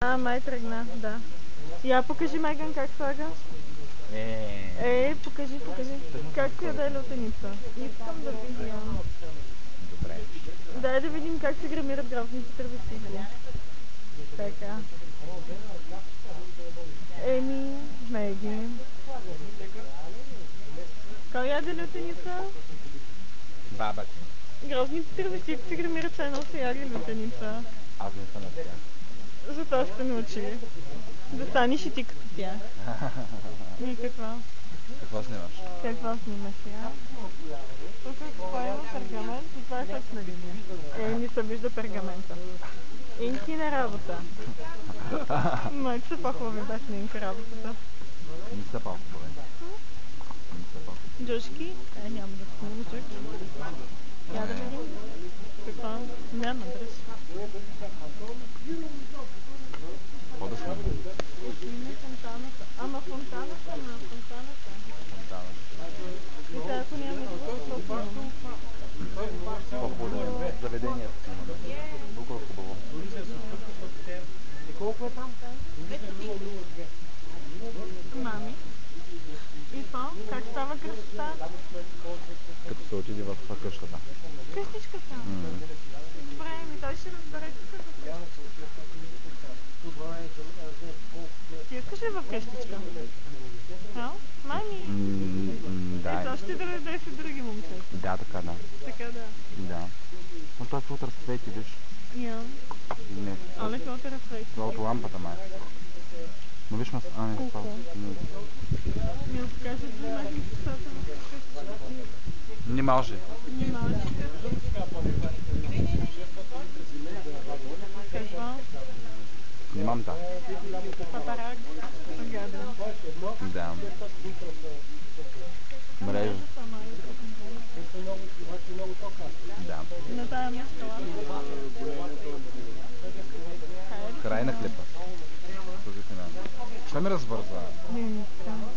Май тръгна, да. Я покажи, Меган, как слага. Покажи. Как се яде лютеница? Искам да видя. Добре. Дай да видим как се грамират грозните тревестители. Така. Еми, Меги. Кой яде лютеница? Баба ти. Грозните тревестици се грамират, все едно се яде лютеница. Аз не съм от тях. Затова сте научили. Да станеш и ти като тях. И какво? Какво снимаш? Какво снимаш я? Тук това има пергамент и това е фъкна линия. Не се вижда пергамента. Инки на работа. Моите са по-хубави без снимка работата. Не са по-хубави. Джушки? Няма да снимам джушки. Я да видим. Какво? Няма дръж. Какво да снимам? Снимай фонтаната. Ама фонтаната. И сега ако няма какво снимам. По-хубаво заведението снимаме. Колко е хубаво. Колко е там? Мами. И това? Как става кръстта? Като се отиде в къщата. Къщичката? Добре, той ще разбере какъв е къщичката. Ти искаш ли в къщичка? Мами? Да. Ето ще доведе си други момчета. Да, така да. Така да. Да. Но той филтър свети, виж. Не. Але филтър свети. Това от лампата май. Но виж това. Не, това. Ми го покажат за някакви часата в къщичка. Не може. Не може. Какво? Снимам да. Папарак. Гаден. Да. Мрежа. Да. На тая място. Край на клипа. Служите мен. Що ми развърза? Не искам.